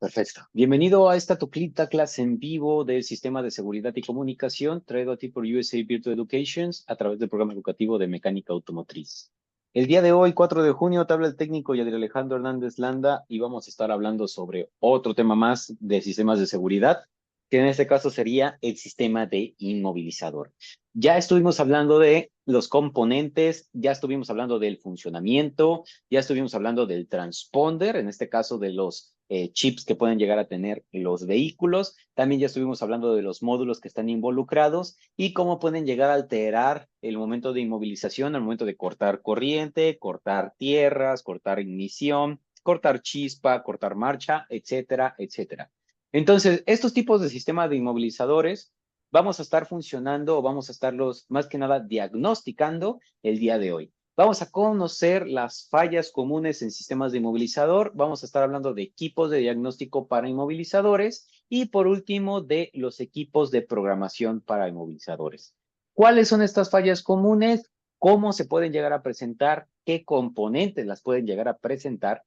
Perfecto. Bienvenido a esta tu quinta clase en vivo del Sistema de Seguridad y Comunicación, traído a ti por USA Virtual Education a través del programa educativo de Mecánica Automotriz. El día de hoy, 4 de junio, te habla el técnico Yadier Alejandro Hernández Landa y vamos a estar hablando sobre otro tema más de sistemas de seguridad, que en este caso sería el sistema de inmovilizador. Ya estuvimos hablando de los componentes, ya estuvimos hablando del funcionamiento, ya estuvimos hablando del transponder, en este caso de los chips que pueden llegar a tener los vehículos. También ya estuvimos hablando de los módulos que están involucrados y cómo pueden llegar a alterar el momento de inmovilización, al momento de cortar corriente, cortar tierras, cortar ignición, cortar chispa, cortar marcha, etcétera, etcétera. Entonces, estos tipos de sistemas de inmovilizadores vamos a estar funcionando o vamos a estarlos más que nada diagnosticando el día de hoy. Vamos a conocer las fallas comunes en sistemas de inmovilizador. Vamos a estar hablando de equipos de diagnóstico para inmovilizadores y por último de los equipos de programación para inmovilizadores. ¿Cuáles son estas fallas comunes? ¿Cómo se pueden llegar a presentar? ¿Qué componentes las pueden llegar a presentar?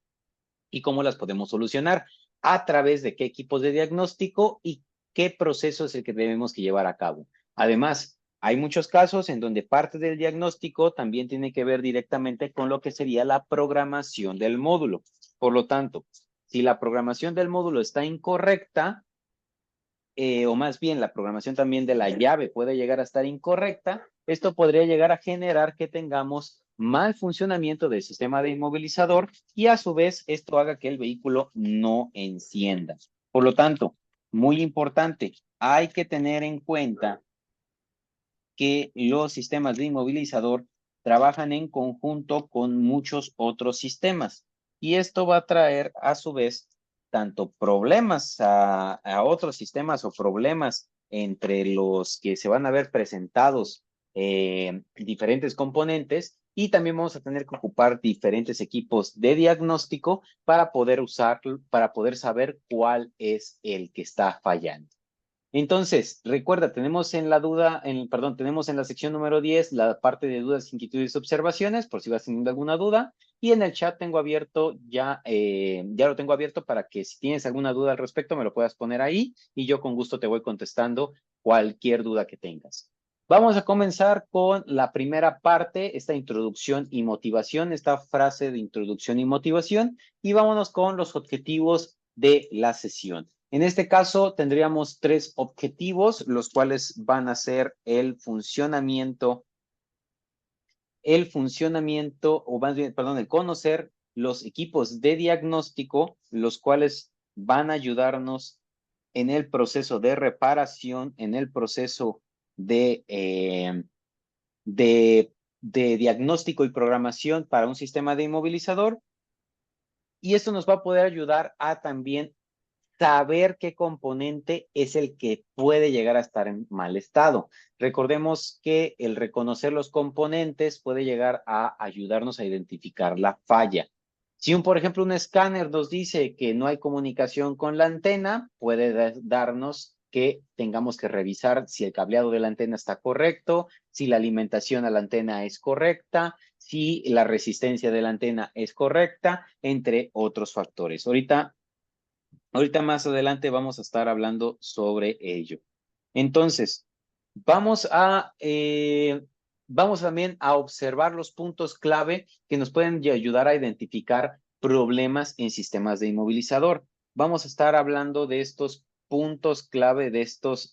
¿Y cómo las podemos solucionar? ¿A través de qué equipos de diagnóstico y qué proceso es el que debemos que llevar a cabo? Además, hay muchos casos en donde parte del diagnóstico también tiene que ver directamente con lo que sería la programación del módulo. Por lo tanto, si la programación del módulo está incorrecta, o más bien la programación también de la llave puede llegar a estar incorrecta, esto podría llegar a generar que tengamos mal funcionamiento del sistema de inmovilizador y a su vez esto haga que el vehículo no encienda. Por lo tanto, muy importante, hay que tener en cuenta que los sistemas de inmovilizador trabajan en conjunto con muchos otros sistemas y esto va a traer a su vez tanto problemas a otros sistemas o problemas entre los que se van a ver presentados diferentes componentes y también vamos a tener que ocupar diferentes equipos de diagnóstico para poder usar, para poder saber cuál es el que está fallando. Entonces, recuerda, tenemos en la duda, tenemos en la sección número 10 la parte de dudas, inquietudes y observaciones, por si vas teniendo alguna duda. Y en el chat tengo abierto, ya lo tengo abierto para que si tienes alguna duda al respecto me lo puedas poner ahí y yo con gusto te voy contestando cualquier duda que tengas. Vamos a comenzar con la primera parte, esta introducción y motivación, esta frase de introducción y motivación, y vámonos con los objetivos de la sesión. En este caso tendríamos tres objetivos, los cuales van a ser el funcionamiento, o más bien, perdón, el conocer los equipos de diagnóstico, los cuales van a ayudarnos en el proceso de reparación, en el proceso de, de, de diagnóstico y programación para un sistema de inmovilizador. Y esto nos va a poder ayudar a también saber qué componente es el que puede llegar a estar en mal estado. Recordemos que el reconocer los componentes puede llegar a ayudarnos a identificar la falla. Si por ejemplo, un escáner nos dice que no hay comunicación con la antena, puede darnos que tengamos que revisar si el cableado de la antena está correcto, si la alimentación a la antena es correcta, si la resistencia de la antena es correcta, entre otros factores. Ahorita más adelante vamos a estar hablando sobre ello. Entonces, vamos también a observar los puntos clave que nos pueden ayudar a identificar problemas en sistemas de inmovilizador. Vamos a estar hablando de estos puntos clave, de estos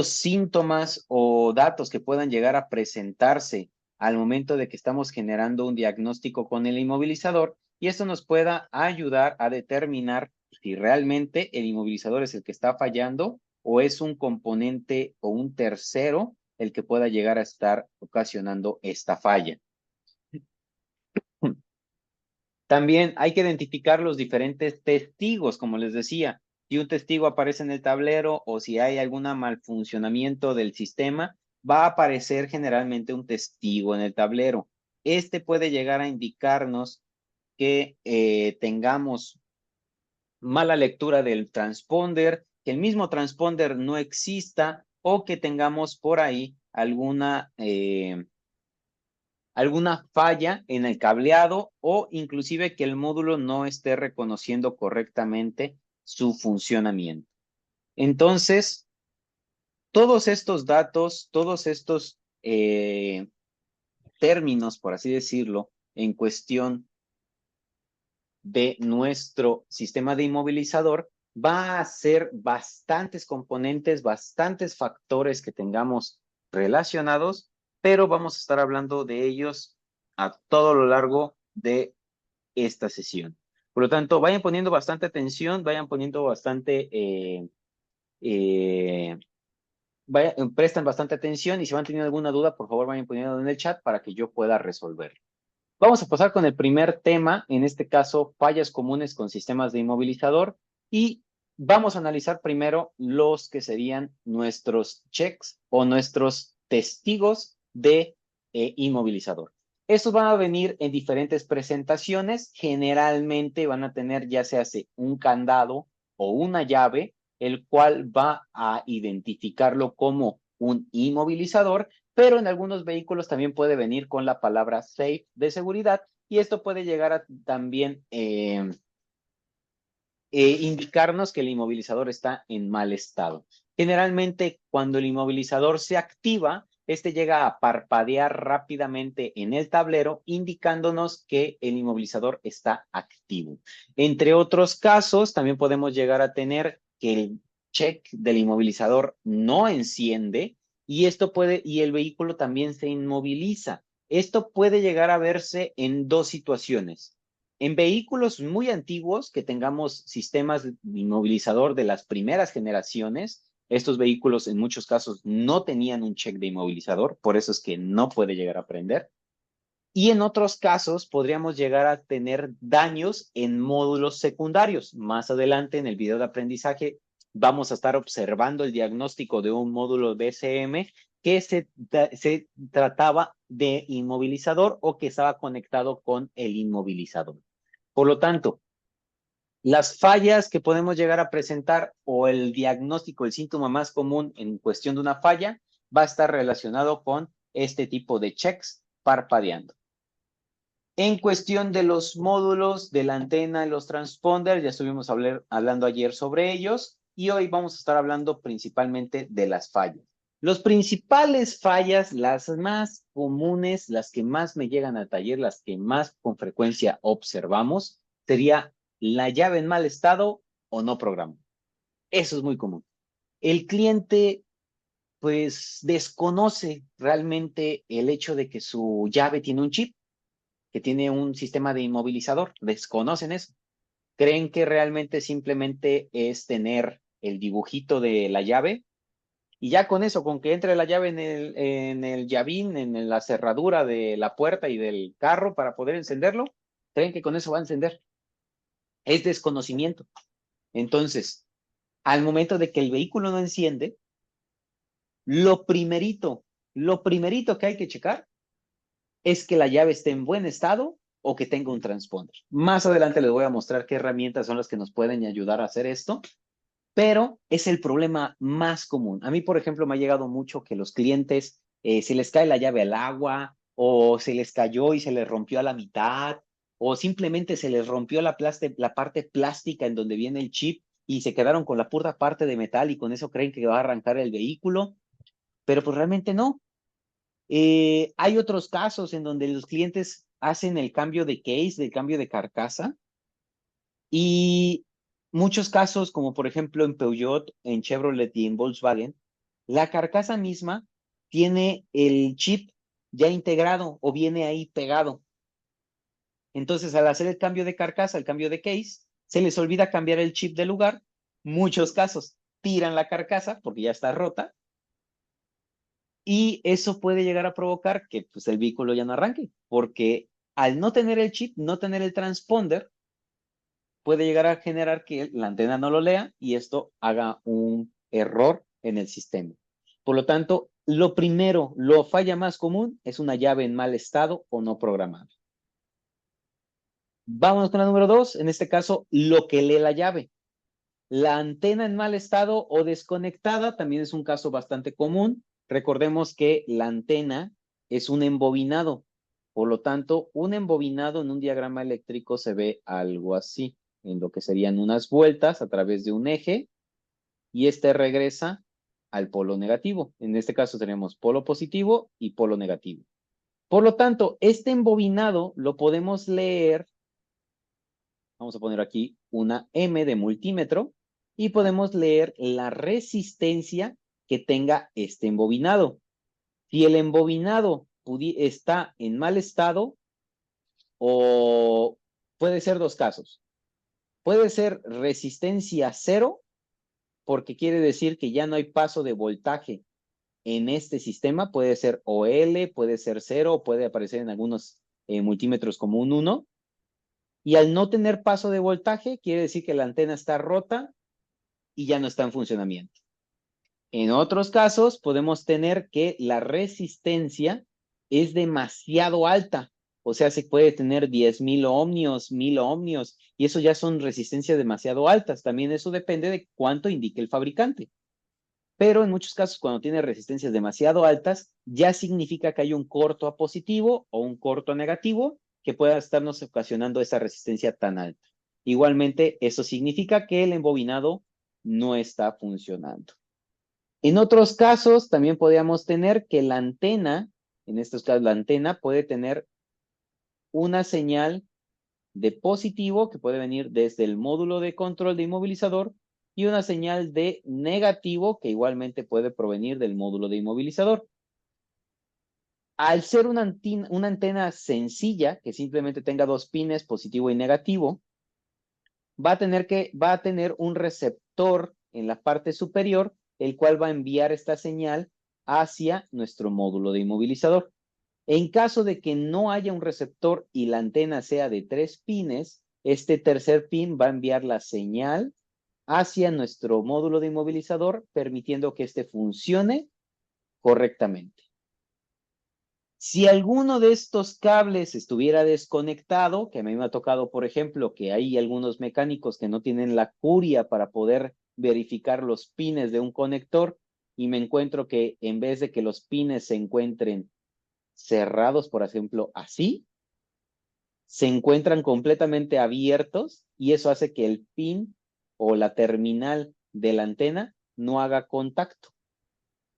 síntomas o datos que puedan llegar a presentarse al momento de que estamos generando un diagnóstico con el inmovilizador y esto nos pueda ayudar a determinar si realmente el inmovilizador es el que está fallando o es un componente o un tercero el que pueda llegar a estar ocasionando esta falla. También hay que identificar los diferentes testigos, como les decía. Si un testigo aparece en el tablero o si hay algún malfuncionamiento del sistema, va a aparecer generalmente un testigo en el tablero. Este puede llegar a indicarnos que tengamos mala lectura del transponder, que el mismo transponder no exista o que tengamos por ahí alguna falla en el cableado o inclusive que el módulo no esté reconociendo correctamente su funcionamiento. Entonces, todos estos datos, todos estos términos, por así decirlo, en cuestión de nuestro sistema de inmovilizador, va a ser bastantes componentes, bastantes factores que tengamos relacionados, pero vamos a estar hablando de ellos a todo lo largo de esta sesión. Por lo tanto, vayan poniendo bastante atención, vayan poniendo bastante, prestan bastante atención y si van teniendo alguna duda, por favor, vayan poniendo en el chat para que yo pueda resolver. Vamos a pasar con el primer tema, en este caso, fallas comunes con sistemas de inmovilizador, y vamos a analizar primero los que serían nuestros checks o nuestros testigos de inmovilizador. Estos van a venir en diferentes presentaciones, generalmente van a tener ya sea un candado o una llave, el cual va a identificarlo como un inmovilizador, pero en algunos vehículos también puede venir con la palabra safe de seguridad y esto puede llegar a también indicarnos que el inmovilizador está en mal estado. Generalmente, cuando el inmovilizador se activa, este llega a parpadear rápidamente en el tablero, indicándonos que el inmovilizador está activo. Entre otros casos, también podemos llegar a tener que el check del inmovilizador no enciende y el vehículo también se inmoviliza. Esto puede llegar a verse en dos situaciones. En vehículos muy antiguos que tengamos sistemas de inmovilizador de las primeras generaciones, estos vehículos en muchos casos no tenían un check de inmovilizador, por eso es que no puede llegar a prender. Y en otros casos podríamos llegar a tener daños en módulos secundarios. Más adelante en el video de aprendizaje vamos a estar observando el diagnóstico de un módulo BCM que se trataba de inmovilizador o que estaba conectado con el inmovilizador. Por lo tanto, las fallas que podemos llegar a presentar o el diagnóstico, el síntoma más común en cuestión de una falla, va a estar relacionado con este tipo de checks parpadeando. En cuestión de los módulos de la antena y los transponders, ya estuvimos hablando ayer sobre ellos y hoy vamos a estar hablando principalmente de las fallas. Los principales fallas, las más comunes, las que más me llegan al taller, las que más con frecuencia observamos, sería la llave en mal estado o no programada. Eso es muy común. El cliente pues desconoce realmente el hecho de que su llave tiene un chip, que tiene un sistema de inmovilizador, desconocen eso. Creen que realmente simplemente es tener el dibujito de la llave y ya con eso, con que entre la llave en el llavín, en la cerradura de la puerta y del carro para poder encenderlo, creen que con eso va a encender. Es desconocimiento. Entonces, al momento de que el vehículo no enciende, lo primerito que hay que checar es que la llave esté en buen estado o que tenga un transponder. Más adelante les voy a mostrar qué herramientas son las que nos pueden ayudar a hacer esto, pero es el problema más común. A mí, por ejemplo, me ha llegado mucho que los clientes se les cae la llave al agua o se les cayó y se les rompió a la mitad o simplemente se les rompió la parte plástica en donde viene el chip y se quedaron con la pura parte de metal y con eso creen que va a arrancar el vehículo, pero pues realmente no. Hay otros casos en donde los clientes hacen el cambio de case, el cambio de carcasa, y muchos casos, como por ejemplo en Peugeot, en Chevrolet y en Volkswagen, la carcasa misma tiene el chip ya integrado o viene ahí pegado. Entonces, al hacer el cambio de carcasa, el cambio de case, se les olvida cambiar el chip de lugar. Muchos casos tiran la carcasa porque ya está rota y eso puede llegar a provocar que pues, el vehículo ya no arranque, porque al no tener el chip, no tener el transponder, puede llegar a generar que la antena no lo lea y esto haga un error en el sistema. Por lo tanto, lo primero, la falla más común es una llave en mal estado o no programada. Vámonos con la número 2, en este caso, lo que lee la llave. La antena en mal estado o desconectada también es un caso bastante común. Recordemos que la antena es un embobinado. Por lo tanto, un embobinado en un diagrama eléctrico se ve algo así, en lo que serían unas vueltas a través de un eje, y este regresa al polo negativo. En este caso tenemos polo positivo y polo negativo. Por lo tanto, este embobinado lo podemos leer, vamos a poner aquí una M de multímetro, y podemos leer la resistencia que tenga este embobinado. Si el embobinado está en mal estado, o puede ser dos casos. Puede ser resistencia cero, porque quiere decir que ya no hay paso de voltaje en este sistema. Puede ser OL, puede ser cero, puede aparecer en algunos multímetros como un 1. Y al no tener paso de voltaje, quiere decir que la antena está rota y ya no está en funcionamiento. En otros casos, podemos tener que la resistencia es demasiado alta. O sea, se puede tener 10,000 ohmios, 1000 ohmios, y eso ya son resistencias demasiado altas. También eso depende de cuánto indique el fabricante. Pero en muchos casos, cuando tiene resistencias demasiado altas, ya significa que hay un corto a positivo o un corto a negativo que pueda estarnos ocasionando esa resistencia tan alta. Igualmente, eso significa que el embobinado no está funcionando. En otros casos, también podríamos tener que la antena, en estos casos la antena puede tener una señal de positivo que puede venir desde el módulo de control de inmovilizador y una señal de negativo que igualmente puede provenir del módulo de inmovilizador. Al ser una antena sencilla, que simplemente tenga dos pines, positivo y negativo, va a tener un receptor en la parte superior, el cual va a enviar esta señal hacia nuestro módulo de inmovilizador. En caso de que no haya un receptor y la antena sea de 3 pines, este tercer pin va a enviar la señal hacia nuestro módulo de inmovilizador, permitiendo que este funcione correctamente. Si alguno de estos cables estuviera desconectado, que a mí me ha tocado, por ejemplo, que hay algunos mecánicos que no tienen la curia para poder verificar los pines de un conector, y me encuentro que en vez de que los pines se encuentren cerrados, por ejemplo, así, se encuentran completamente abiertos, y eso hace que el pin o la terminal de la antena no haga contacto.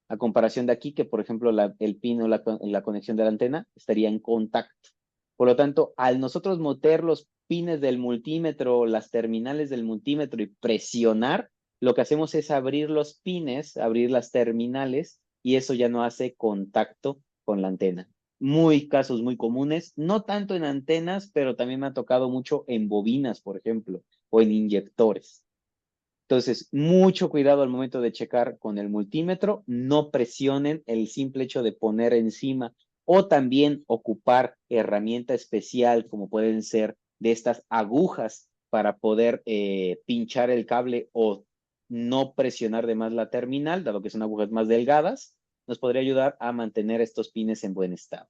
A comparación de aquí, que por ejemplo el pin o la conexión de la antena estaría en contacto. Por lo tanto, al nosotros meter los pines del multímetro, las terminales del multímetro y presionar, lo que hacemos es abrir los pines, abrir las terminales, y eso ya no hace contacto con la antena. Casos muy comunes, no tanto en antenas, pero también me ha tocado mucho en bobinas, por ejemplo, o en inyectores. Entonces, mucho cuidado al momento de checar con el multímetro. No presionen el simple hecho de poner encima, o también ocupar herramienta especial como pueden ser de estas agujas para poder pinchar el cable, o no presionar de más la terminal, dado que son agujas más delgadas, nos podría ayudar a mantener estos pines en buen estado.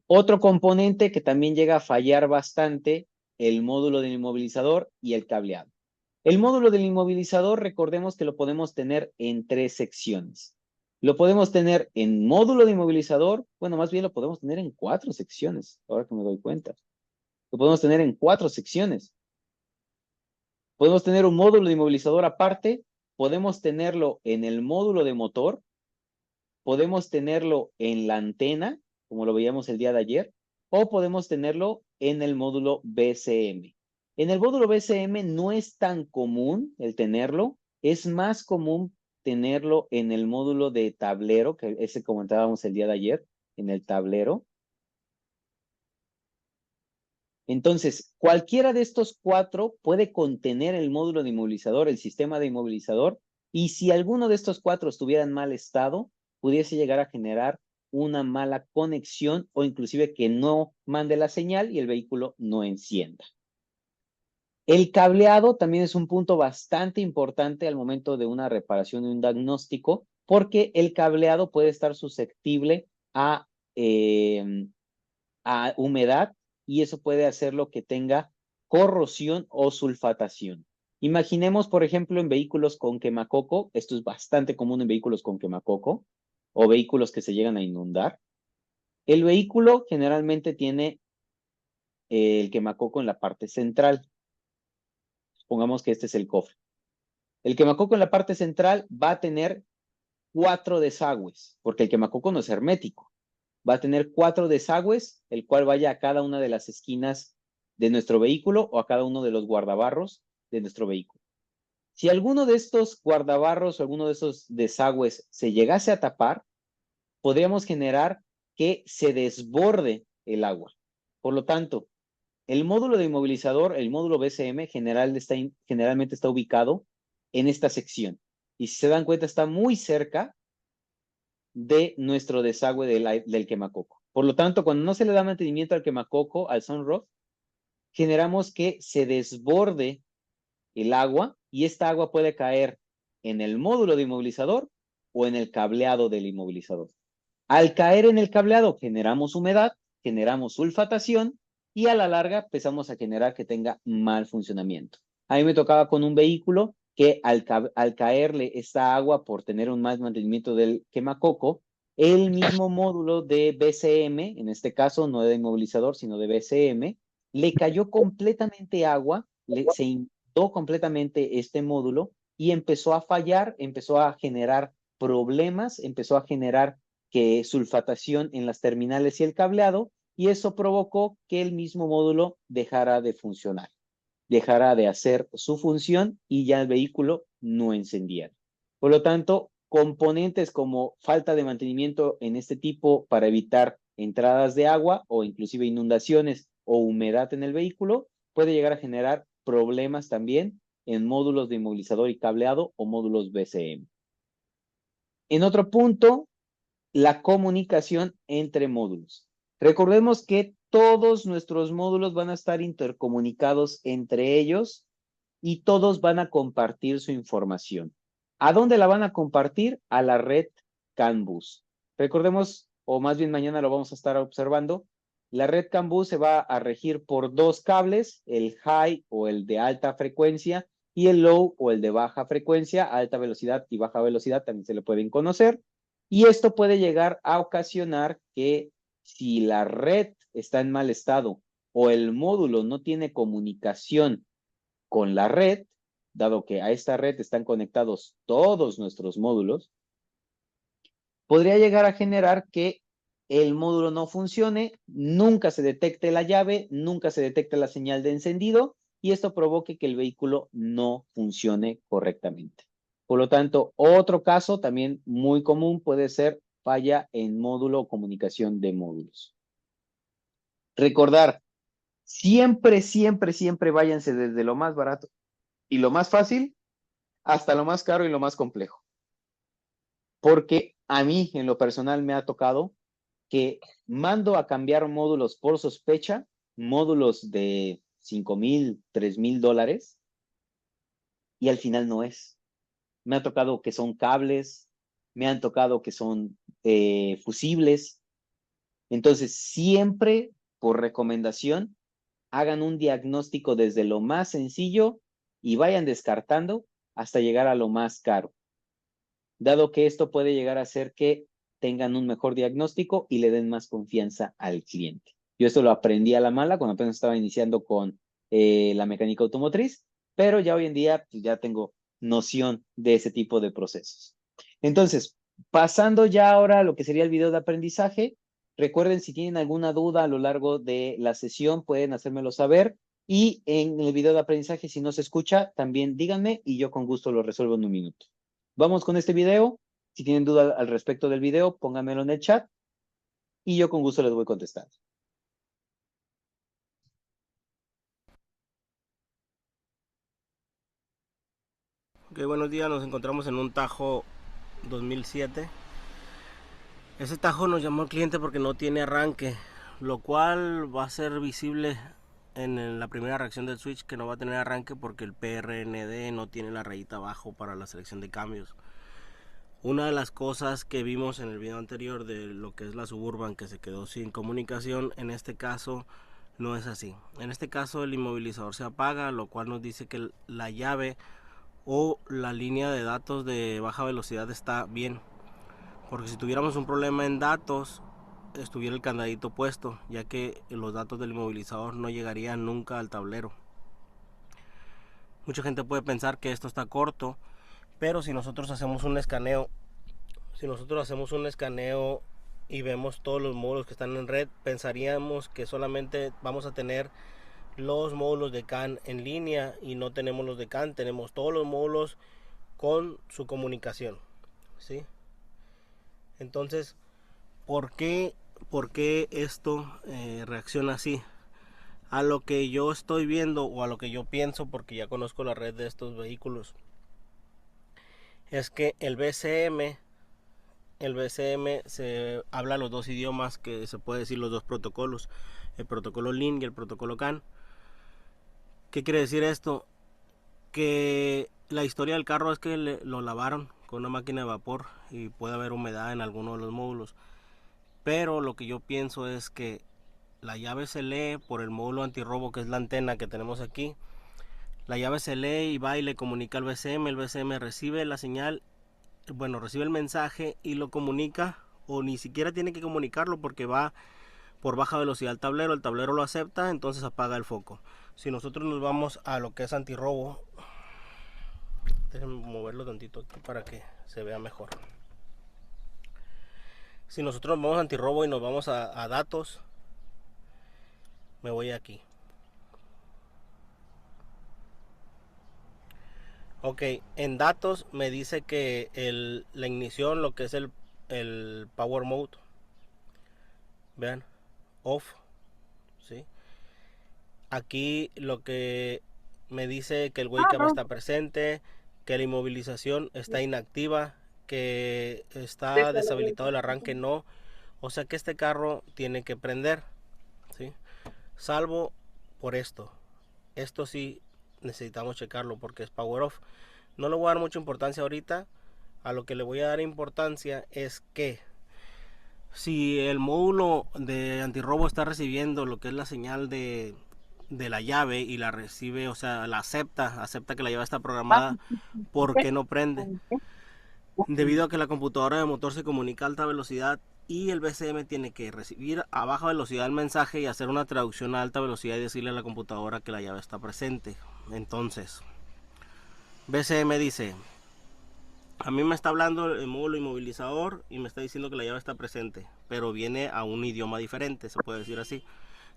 Otro componente que también llega a fallar bastante, el módulo del inmovilizador y el cableado. El módulo del inmovilizador, recordemos que lo podemos tener en 3 secciones. Lo podemos tener en módulo de inmovilizador, bueno, más bien lo podemos tener en 4 secciones, ahora que me doy cuenta. Lo podemos tener en 4 secciones. Podemos tener un módulo de inmovilizador aparte, podemos tenerlo en el módulo de motor, podemos tenerlo en la antena, como lo veíamos el día de ayer, o podemos tenerlo en el módulo BCM. En el módulo BCM no es tan común el tenerlo, es más común tenerlo en el módulo de tablero, que ese comentábamos el día de ayer, en el tablero. Entonces, cualquiera de estos 4 puede contener el módulo de inmovilizador, el sistema de inmovilizador, y si alguno de estos 4 estuviera en mal estado, pudiese llegar a generar una mala conexión, o inclusive que no mande la señal y el vehículo no encienda. El cableado también es un punto bastante importante al momento de una reparación y un diagnóstico, porque el cableado puede estar susceptible a humedad, y eso puede hacerlo que tenga corrosión o sulfatación. Imaginemos, por ejemplo, en vehículos con quemacoco, esto es bastante común en vehículos con quemacoco, o vehículos que se llegan a inundar. El vehículo generalmente tiene el quemacoco en la parte central. Supongamos que este es el cofre. El quemacoco en la parte central va a tener 4 desagües, porque el quemacoco no es hermético. Va a tener 4 desagües, el cual vaya a cada una de las esquinas de nuestro vehículo o a cada uno de los guardabarros de nuestro vehículo. Si alguno de estos guardabarros o alguno de esos desagües se llegase a tapar, podríamos generar que se desborde el agua. Por lo tanto, el módulo de inmovilizador, el módulo BCM, generalmente está ubicado en esta sección. Y si se dan cuenta, está muy cerca de nuestro desagüe del quemacoco. Por lo tanto, cuando no se le da mantenimiento al quemacoco, al sunroof, generamos que se desborde el agua y esta agua puede caer en el módulo de inmovilizador o en el cableado del inmovilizador. Al caer en el cableado generamos humedad, generamos sulfatación y a la larga empezamos a generar que tenga mal funcionamiento. A mí me tocaba con un vehículo que al caerle esta agua por tener un mal mantenimiento del quemacoco, el mismo módulo de BCM, en este caso no de inmovilizador, sino de BCM, le cayó completamente agua, se inundó completamente este módulo y empezó a fallar, empezó a generar problemas, empezó a generar que sulfatación en las terminales y el cableado, y eso provocó que el mismo módulo dejara de funcionar, dejara de hacer su función y ya el vehículo no encendiera. Por lo tanto, componentes como falta de mantenimiento en este tipo para evitar entradas de agua o inclusive inundaciones o humedad en el vehículo puede llegar a generar problemas también en módulos de inmovilizador y cableado o módulos BCM. En otro punto, la comunicación entre módulos. Recordemos que todos nuestros módulos van a estar intercomunicados entre ellos y todos van a compartir su información. ¿A dónde la van a compartir? A la red CAN bus. Recordemos, o más bien mañana lo vamos a estar observando, la red CAN bus se va a regir por 2 cables, el high o el de alta frecuencia y el low o el de baja frecuencia, alta velocidad y baja velocidad también se le pueden conocer. Y esto puede llegar a ocasionar que si la red está en mal estado o el módulo no tiene comunicación con la red, dado que a esta red están conectados todos nuestros módulos, podría llegar a generar que el módulo no funcione, nunca se detecte la llave, nunca se detecte la señal de encendido y esto provoque que el vehículo no funcione correctamente. Por lo tanto, otro caso también muy común puede ser falla en módulo o comunicación de módulos. Recordar, siempre, siempre, siempre váyanse desde lo más barato y lo más fácil hasta lo más caro y lo más complejo. Porque a mí, en lo personal, me ha tocado que mando a cambiar módulos por sospecha, módulos de $5,000, $3,000, y al final no es. Me ha tocado que son cables, me han tocado que son fusibles. Entonces, siempre, por recomendación, hagan un diagnóstico desde lo más sencillo y vayan descartando hasta llegar a lo más caro, dado que esto puede llegar a hacer que tengan un mejor diagnóstico y le den más confianza al cliente. Yo esto lo aprendí a la mala cuando apenas estaba iniciando con la mecánica automotriz, pero ya hoy en día pues, ya tengo noción de ese tipo de procesos. Entonces, pasando ya ahora a lo que sería el video de aprendizaje, recuerden si tienen alguna duda a lo largo de la sesión, pueden hacérmelo saber. Y en el video de aprendizaje, si no se escucha, también díganme y yo con gusto lo resuelvo en un minuto. Vamos con este video. Si tienen duda al respecto del video, pónganmelo en el chat y yo con gusto les voy contestando. Ok, buenos días, nos encontramos en un Tajo 2007. Ese Tajo nos llamó el cliente porque no tiene arranque, lo cual va a ser visible en la primera reacción del switch, que no va a tener arranque porque el PRND no tiene la rayita abajo para la selección de cambios. Una de las cosas que vimos en el video anterior de lo que es la Suburban, que se quedó sin comunicación, en este caso no es así. En este caso el inmovilizador se apaga, lo cual nos dice que la llave o la línea de datos de baja velocidad está bien, porque si tuviéramos un problema en datos, estuviera el candadito puesto, ya que los datos del inmovilizador no llegarían nunca al tablero. Mucha gente puede pensar que esto está corto, pero si nosotros hacemos un escaneo, y vemos todos los módulos que están en red, pensaríamos que solamente vamos a tener los módulos de CAN en línea, y no tenemos los de CAN, tenemos todos los módulos con su comunicación, ¿sí? Entonces, ¿por qué esto reacciona así? A lo que yo estoy viendo, o a lo que yo pienso, porque ya conozco la red de estos vehículos, es que el BCM se habla los dos idiomas, que se puede decir los dos protocolos, el protocolo LIN y el protocolo CAN. ¿Qué quiere decir esto? Que la historia del carro es que lo lavaron con una máquina de vapor y puede haber humedad en alguno de los módulos. Pero lo que yo pienso es que la llave se lee por el módulo antirrobo, que es la antena que tenemos aquí. La llave se lee y va y le comunica al BCM. El BCM recibe la señal, recibe el mensaje y lo comunica, o ni siquiera tiene que comunicarlo porque va por baja velocidad al tablero. El tablero lo acepta, entonces apaga el foco. Si nosotros nos vamos a lo que es antirrobo, déjenme moverlo tantito aquí para que se vea mejor. Si nosotros nos vamos a antirrobo y nos vamos a datos, me voy aquí. Ok, en datos me dice que la ignición, lo que es el power mode, vean, off, ¿sí? Aquí lo que me dice que el wake up está presente, que la inmovilización está inactiva, que está deshabilitado el arranque, no. O sea que este carro tiene que prender, ¿sí? Salvo por esto. Esto sí necesitamos checarlo porque es power off. No le voy a dar mucha importancia ahorita. A lo que le voy a dar importancia es que si el módulo de antirrobo está recibiendo lo que es la señal de la llave y la recibe, o sea, la acepta que la llave está programada, ¿por qué no prende? Debido a que la computadora de motor se comunica a alta velocidad y el BCM tiene que recibir a baja velocidad el mensaje y hacer una traducción a alta velocidad y decirle a la computadora que la llave está presente. Entonces, BCM dice: a mí me está hablando el módulo inmovilizador y me está diciendo que la llave está presente, pero viene a un idioma diferente, se puede decir así.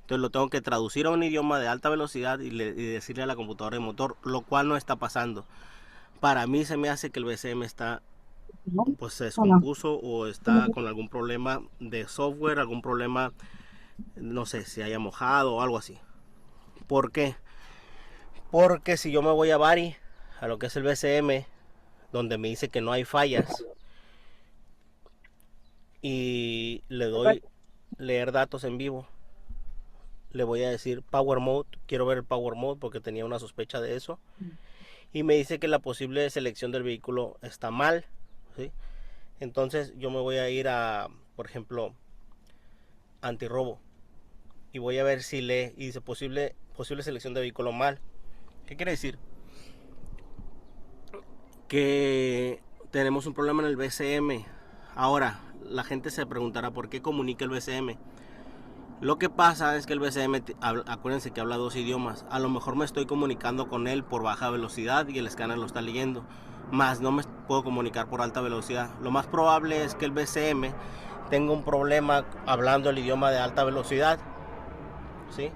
Entonces lo tengo que traducir a un idioma de alta velocidad y decirle a la computadora de motor, lo cual no está pasando. Para mí se me hace que el BCM está, pues se descompuso, o está con algún problema de software, algún problema, no sé, si haya mojado o algo así. ¿Por qué? Porque si yo me voy a Bari, a lo que es el BCM, donde me dice que no hay fallas, y le doy leer datos en vivo, le voy a decir Power Mode, quiero ver el Power Mode porque tenía una sospecha de eso, y me dice que la posible selección del vehículo está mal, ¿sí? Entonces yo me voy a ir a, por ejemplo, antirrobo, y voy a ver si lee y dice posible selección de vehículo mal. ¿Qué quiere decir? Que tenemos un problema en el BCM. Ahora, la gente se preguntará por qué comunica el BCM. Lo que pasa es que el BCM, acuérdense que habla dos idiomas. A lo mejor me estoy comunicando con él por baja velocidad y el escáner lo está leyendo, más no me puedo comunicar por alta velocidad. Lo más probable es que el BCM tenga un problema hablando el idioma de alta velocidad, ¿sí?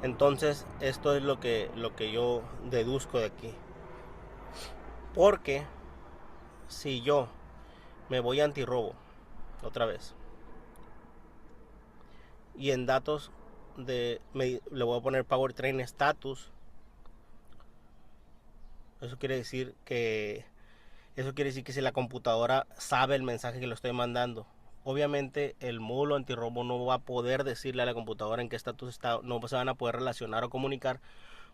Entonces esto es lo que yo deduzco de aquí. Porque si yo me voy a antirrobo otra vez y en datos le voy a poner powertrain status, eso quiere decir que si la computadora sabe el mensaje que le estoy mandando. Obviamente el módulo antirrobo no va a poder decirle a la computadora en qué estatus está, no se van a poder relacionar o comunicar,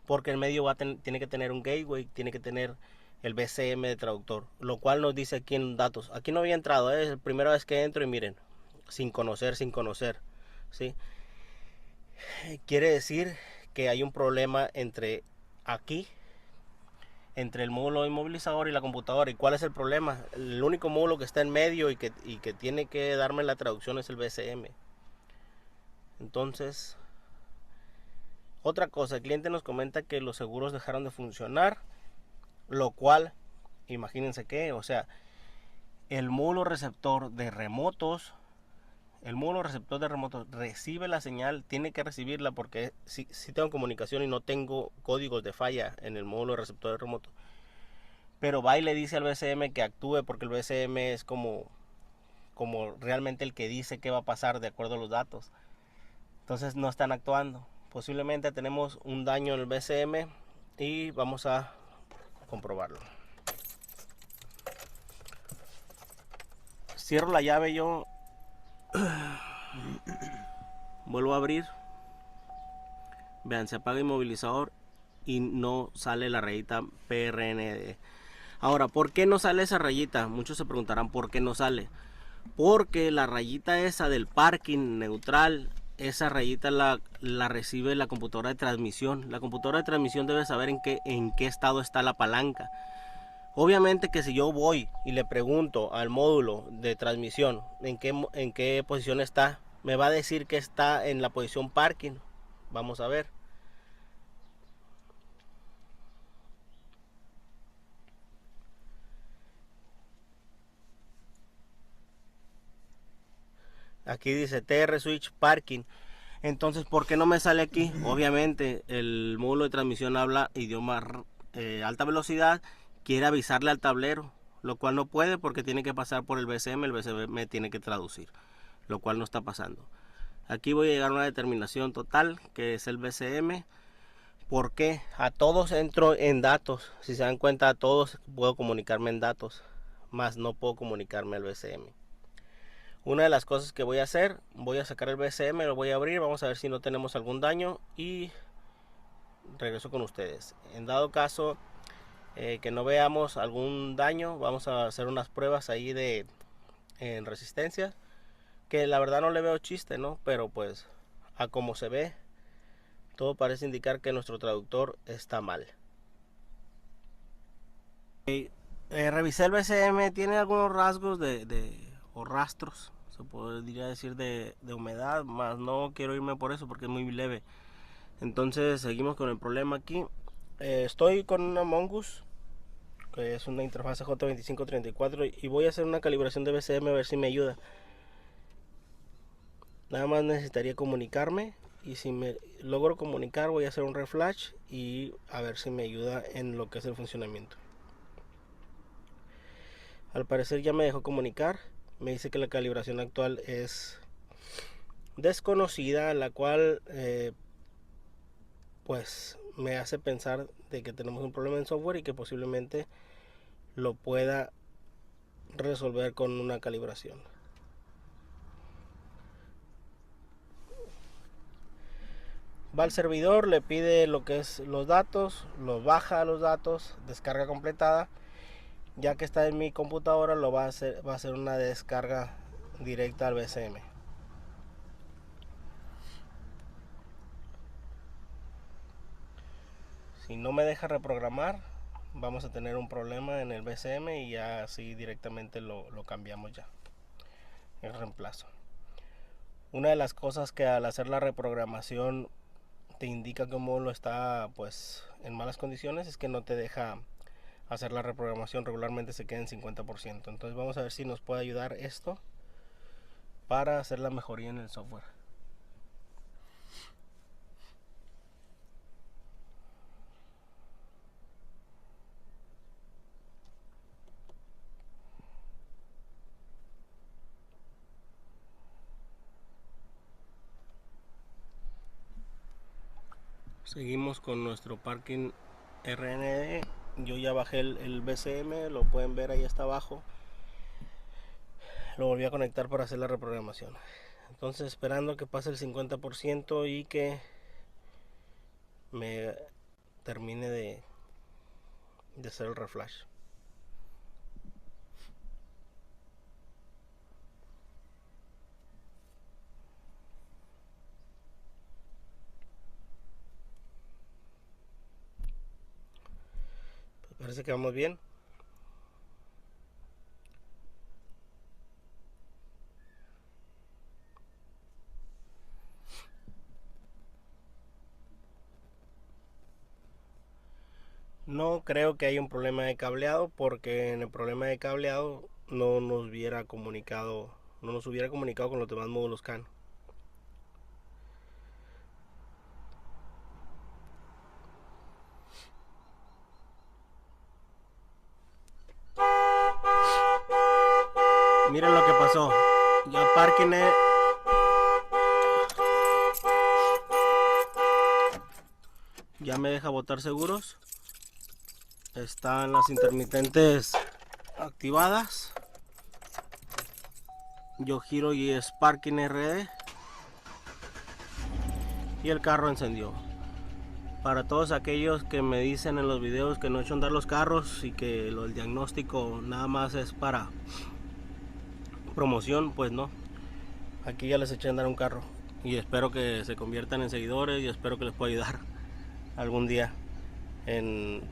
porque en medio tiene que tener un gateway, tiene que tener el BCM de traductor, lo cual nos dice aquí en datos. Aquí no había entrado, es la primera vez que entro y miren, sin conocer, ¿sí? Quiere decir que hay un problema entre aquí, entre el módulo inmovilizador y la computadora. ¿Y cuál es el problema? El único módulo que está en medio y que tiene que darme la traducción es el BCM. Entonces, otra cosa, el cliente nos comenta que los seguros dejaron de funcionar, lo cual, imagínense que, o sea, el módulo receptor de remotos, recibe la señal, tiene que recibirla porque si tengo comunicación y no tengo códigos de falla en el módulo receptor de remoto. Pero va y le dice al BCM que actúe, porque el BCM es como realmente el que dice qué va a pasar de acuerdo a los datos. Entonces no están actuando. Posiblemente tenemos un daño en el BCM y vamos a comprobarlo. Cierro la llave yo. Vuelvo a abrir. Vean, se apaga el inmovilizador y no sale la rayita PRND. Ahora, ¿por qué no sale esa rayita? Muchos se preguntarán por qué no sale. Porque la rayita esa del parking neutral, esa rayita la recibe la computadora de transmisión. La computadora de transmisión debe saber en qué estado está la palanca. Obviamente que si yo voy y le pregunto al módulo de transmisión en qué posición está, me va a decir que está en la posición parking. Vamos a ver. Aquí dice TR Switch Parking. Entonces, ¿por qué no me sale aquí? Obviamente, el módulo de transmisión habla idioma alta velocidad, quiere avisarle al tablero, lo cual no puede porque tiene que pasar por el BCM tiene que traducir, lo cual no está pasando. Aquí voy a llegar a una determinación total, que es el BCM, porque a todos entro en datos. Si se dan cuenta, a todos puedo comunicarme en datos, más no puedo comunicarme al BCM. Una de las cosas que voy a hacer, voy a sacar el BCM, lo voy a abrir, vamos a ver si no tenemos algún daño y regreso con ustedes. En dado caso que no veamos algún daño, vamos a hacer unas pruebas ahí en resistencia, que la verdad no le veo chiste, ¿no? Pero pues a como se ve, todo parece indicar que nuestro traductor está mal. Revisé el BCM, tiene algunos rasgos o rastros, se podría decir de humedad, más no quiero irme por eso porque es muy leve. Entonces seguimos con el problema aquí. Estoy con una Mongoose, que es una interfaz J2534, y voy a hacer una calibración de BCM a ver si me ayuda. Nada más necesitaría comunicarme, y si me logro comunicar voy a hacer un reflash y a ver si me ayuda en lo que es el funcionamiento. Al parecer ya me dejó comunicar, me dice que la calibración actual es desconocida, la cual pues me hace pensar de que tenemos un problema en software y que posiblemente lo pueda resolver con una calibración. Va al servidor, le pide lo que es los datos, los baja los datos, descarga completada. Ya que está en mi computadora, va a hacer una descarga directa al BCM. Si no me deja reprogramar, vamos a tener un problema en el BCM y ya así directamente lo cambiamos ya. El reemplazo. Una de las cosas que al hacer la reprogramación te indica que un módulo está pues en malas condiciones es que no te deja hacer la reprogramación, regularmente se queda en 50%. Entonces vamos a ver si nos puede ayudar esto para hacer la mejoría en el software. Seguimos con nuestro parking RND. Yo ya bajé el BCM, lo pueden ver ahí hasta abajo. Lo volví a conectar para hacer la reprogramación. Entonces esperando que pase el 50% y que me termine de hacer el reflash. Parece que vamos bien. No creo que haya un problema de cableado, porque en el problema de cableado no nos hubiera comunicado, con los demás módulos CAN. Miren lo que pasó. Ya Parkine ya me deja botar seguros. Están las intermitentes activadas. Yo giro y es Parking RD. Y el carro encendió. Para todos aquellos que me dicen en los videos que no he hecho andar los carros y que el diagnóstico nada más es para promoción, pues no. Aquí ya les eché a andar un carro. Y espero que se conviertan en seguidores y espero que les pueda ayudar algún día en,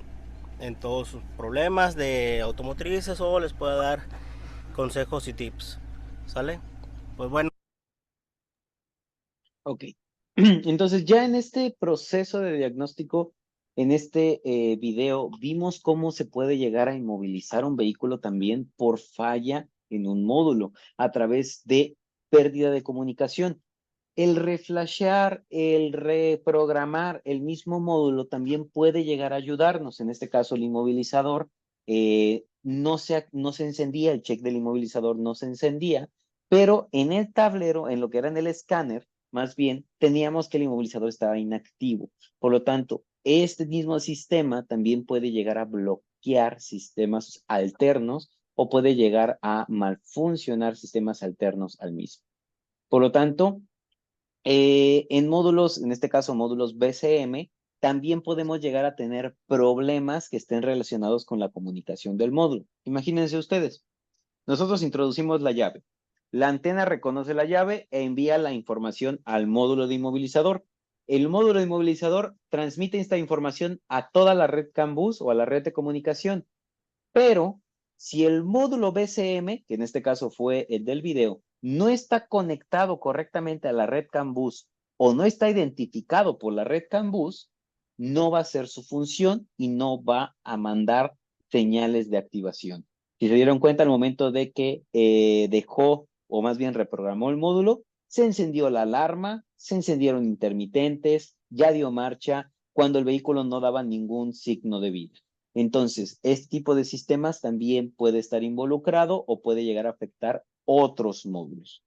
todos sus problemas de automotrices, o les pueda dar consejos y tips. ¿Sale? Pues bueno. Ok. Entonces, ya en este proceso de diagnóstico, en este video, vimos cómo se puede llegar a inmovilizar un vehículo también por falla en un módulo a través de pérdida de comunicación. El reflashear, el reprogramar el mismo módulo también puede llegar a ayudarnos. En este caso, el inmovilizador no se encendía, el check del inmovilizador no se encendía, pero en el tablero, en lo que era en el escáner, más bien, teníamos que el inmovilizador estaba inactivo. Por lo tanto, este mismo sistema también puede llegar a bloquear sistemas alternos o puede llegar a malfuncionar sistemas alternos al mismo. Por lo tanto, en módulos, en este caso módulos BCM, también podemos llegar a tener problemas que estén relacionados con la comunicación del módulo. Imagínense ustedes, nosotros introducimos la llave. La antena reconoce la llave e envía la información al módulo de inmovilizador. El módulo de inmovilizador transmite esta información a toda la red CAN bus o a la red de comunicación. Pero si el módulo BCM, que en este caso fue el del video, no está conectado correctamente a la red CAN bus o no está identificado por la red CAN bus, no va a hacer su función y no va a mandar señales de activación. Si se dieron cuenta, al momento de que dejó o más bien reprogramó el módulo, se encendió la alarma, se encendieron intermitentes, ya dio marcha cuando el vehículo no daba ningún signo de vida. Entonces, este tipo de sistemas también puede estar involucrado o puede llegar a afectar otros módulos.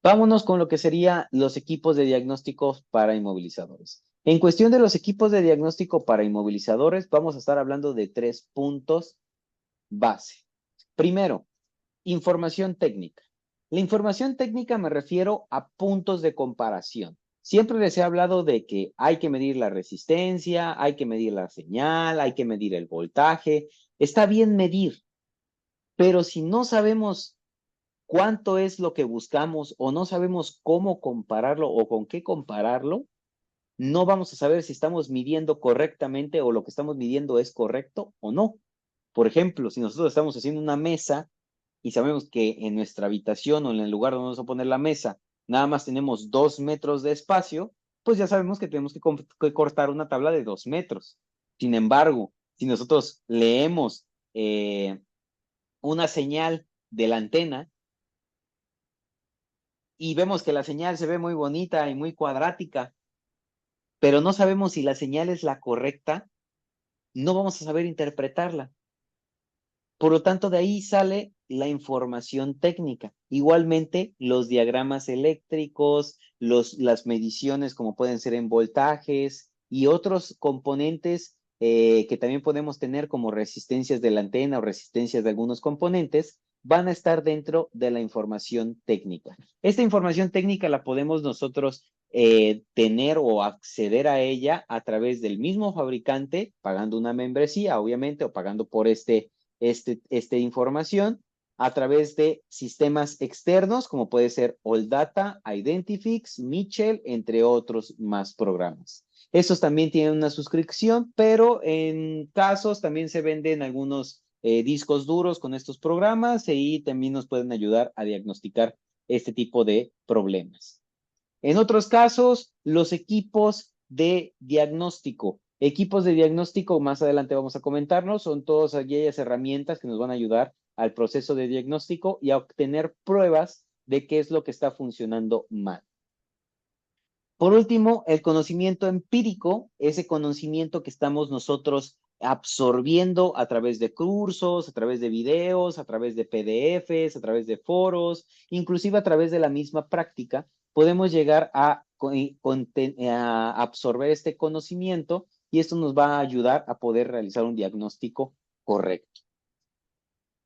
Vámonos con lo que serían los equipos de diagnóstico para inmovilizadores. En cuestión de los equipos de diagnóstico para inmovilizadores, vamos a estar hablando de 3 puntos base. Primero, información técnica. La información técnica me refiero a puntos de comparación. Siempre les he hablado de que hay que medir la resistencia, hay que medir la señal, hay que medir el voltaje. Está bien medir, pero si no sabemos cuánto es lo que buscamos o no sabemos cómo compararlo o con qué compararlo, no vamos a saber si estamos midiendo correctamente o lo que estamos midiendo es correcto o no. Por ejemplo, si nosotros estamos haciendo una mesa y sabemos que en nuestra habitación o en el lugar donde vamos a poner la mesa nada más tenemos 2 metros de espacio, pues ya sabemos que tenemos que cortar una tabla de 2 metros. Sin embargo, si nosotros leemos una señal de la antena y vemos que la señal se ve muy bonita y muy cuadrática, pero no sabemos si la señal es la correcta, no vamos a saber interpretarla. Por lo tanto, de ahí sale la información técnica. Igualmente, los diagramas eléctricos, las mediciones como pueden ser en voltajes y otros componentes que también podemos tener como resistencias de la antena o resistencias de algunos componentes, van a estar dentro de la información técnica. Esta información técnica la podemos nosotros tener o acceder a ella a través del mismo fabricante, pagando una membresía, obviamente, o pagando por esta información a través de sistemas externos, como puede ser AllData, Identifix, Mitchell, entre otros más programas. Estos también tienen una suscripción, pero en casos también se venden algunos discos duros con estos programas y también nos pueden ayudar a diagnosticar este tipo de problemas. En otros casos, los equipos de diagnóstico. Equipos de diagnóstico, más adelante vamos a comentarnos, son todas aquellas herramientas que nos van a ayudar al proceso de diagnóstico y a obtener pruebas de qué es lo que está funcionando mal. Por último, el conocimiento empírico, ese conocimiento que estamos nosotros absorbiendo a través de cursos, a través de videos, a través de PDFs, a través de foros, inclusive a través de la misma práctica, podemos llegar a absorber este conocimiento y esto nos va a ayudar a poder realizar un diagnóstico correcto.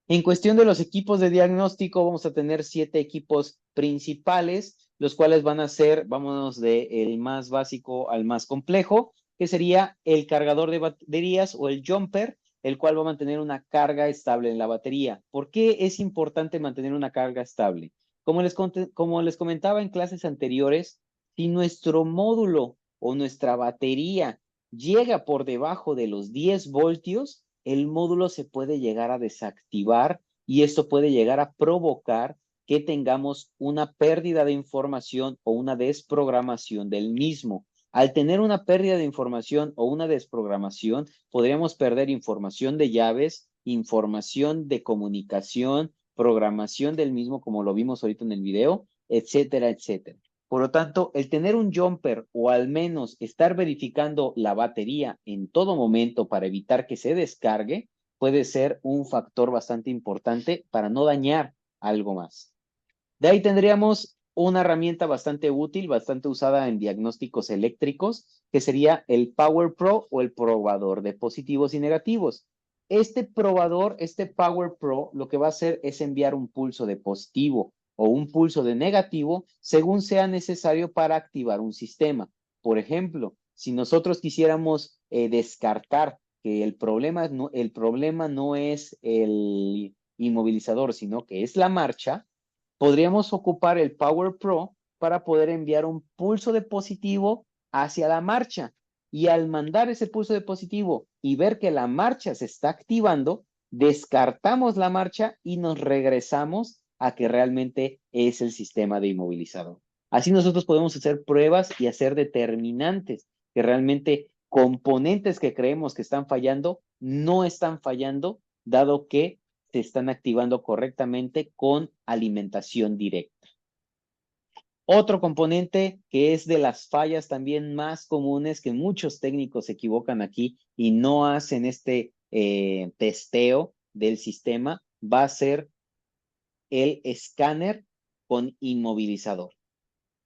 En cuestión de los equipos de diagnóstico, vamos a tener 7 equipos principales, los cuales van a ser, vámonos del más básico al más complejo, que sería el cargador de baterías o el jumper, el cual va a mantener una carga estable en la batería. ¿Por qué es importante mantener una carga estable? Como les comentaba en clases anteriores, si nuestro módulo o nuestra batería llega por debajo de los 10 voltios, el módulo se puede llegar a desactivar y esto puede llegar a provocar que tengamos una pérdida de información o una desprogramación del mismo. Al tener una pérdida de información o una desprogramación, podríamos perder información de llaves, información de comunicación, programación del mismo, como lo vimos ahorita en el video, etcétera, etcétera. Por lo tanto, el tener un jumper o al menos estar verificando la batería en todo momento para evitar que se descargue puede ser un factor bastante importante para no dañar algo más. De ahí tendríamos una herramienta bastante útil, bastante usada en diagnósticos eléctricos, que sería el Power Pro o el probador de positivos y negativos. Este probador, este Power Pro, lo que va a hacer es enviar un pulso de positivo o un pulso de negativo según sea necesario para activar un sistema. Por ejemplo, si nosotros quisiéramos descartar que el problema no es el inmovilizador, sino que es la marcha, podríamos ocupar el Power Pro para poder enviar un pulso de positivo hacia la marcha. Y al mandar ese pulso de positivo y ver que la marcha se está activando, descartamos la marcha y nos regresamos a que realmente es el sistema de inmovilizador. Así nosotros podemos hacer pruebas y hacer determinantes que realmente componentes que creemos que están fallando no están fallando, dado que se están activando correctamente con alimentación directa. Otro componente que es de las fallas también más comunes que muchos técnicos se equivocan aquí y no hacen este testeo del sistema va a ser el escáner con inmovilizador.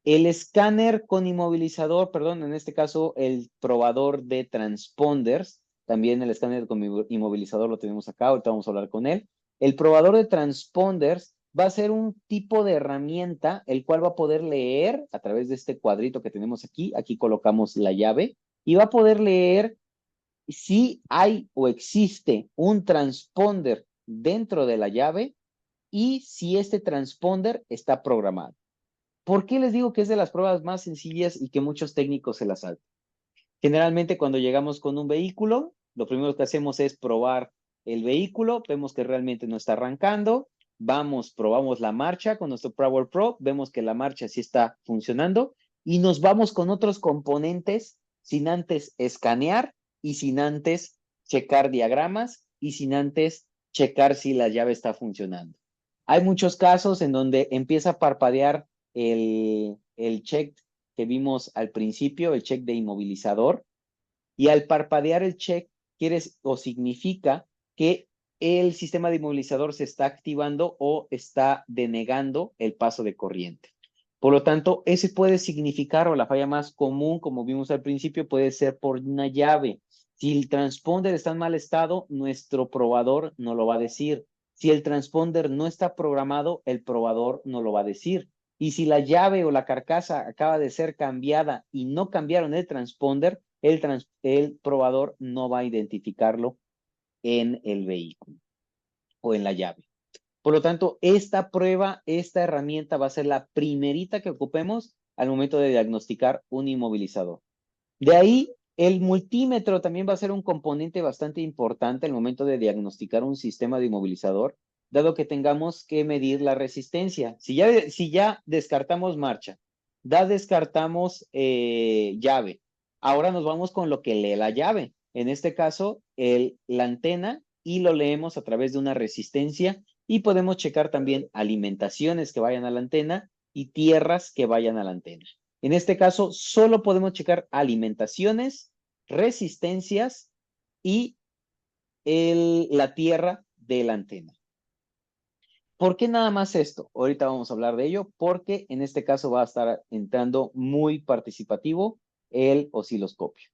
El escáner con inmovilizador, perdón, en este caso el probador de transponders, también el escáner con inmovilizador lo tenemos acá, ahorita vamos a hablar con él. El probador de transponders va a ser un tipo de herramienta el cual va a poder leer a través de este cuadrito que tenemos aquí colocamos la llave y va a poder leer si hay o existe un transponder dentro de la llave y si este transponder está programado. ¿Por qué les digo que es de las pruebas más sencillas y que muchos técnicos se las saltan? Generalmente cuando llegamos con un vehículo, lo primero que hacemos es probar el vehículo, vemos que realmente no está arrancando, probamos la marcha con nuestro Power Pro, vemos que la marcha sí está funcionando y nos vamos con otros componentes sin antes escanear y sin antes checar diagramas y sin antes checar si la llave está funcionando. Hay muchos casos en donde empieza a parpadear el check que vimos al principio, el check de inmovilizador, y al parpadear el check quiere o significa que el sistema de inmovilizador se está activando o está denegando el paso de corriente. Por lo tanto, ese puede significar, o la falla más común, como vimos al principio, puede ser por una llave. Si el transponder está en mal estado, nuestro probador no lo va a decir. Si el transponder no está programado, el probador no lo va a decir. Y si la llave o la carcasa acaba de ser cambiada y no cambiaron el transponder, el probador no va a identificarlo en el vehículo o en la llave. Por lo tanto, esta prueba, esta herramienta va a ser la primerita que ocupemos al momento de diagnosticar un inmovilizador. De ahí, el multímetro también va a ser un componente bastante importante al momento de diagnosticar un sistema de inmovilizador, dado que tengamos que medir la resistencia. Si ya descartamos marcha, ya descartamos llave, ahora nos vamos con lo que lee la llave. En este caso, la antena, y lo leemos a través de una resistencia, y podemos checar también alimentaciones que vayan a la antena y tierras que vayan a la antena. En este caso, solo podemos checar alimentaciones, resistencias y la tierra de la antena. ¿Por qué nada más esto? Ahorita vamos a hablar de ello, porque en este caso va a estar entrando muy participativo el osciloscopio.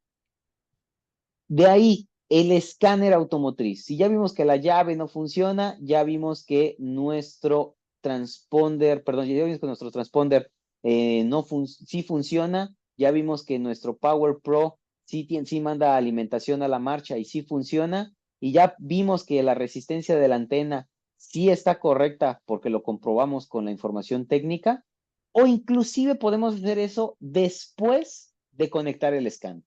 De ahí, el escáner automotriz. Si ya vimos que la llave no funciona, ya vimos que nuestro transponder, perdón, ya vimos que nuestro transponder sí funciona, ya vimos que nuestro Power Pro sí manda alimentación a la marcha y sí funciona, y ya vimos que la resistencia de la antena sí está correcta porque lo comprobamos con la información técnica, o inclusive podemos hacer eso después de conectar el escáner.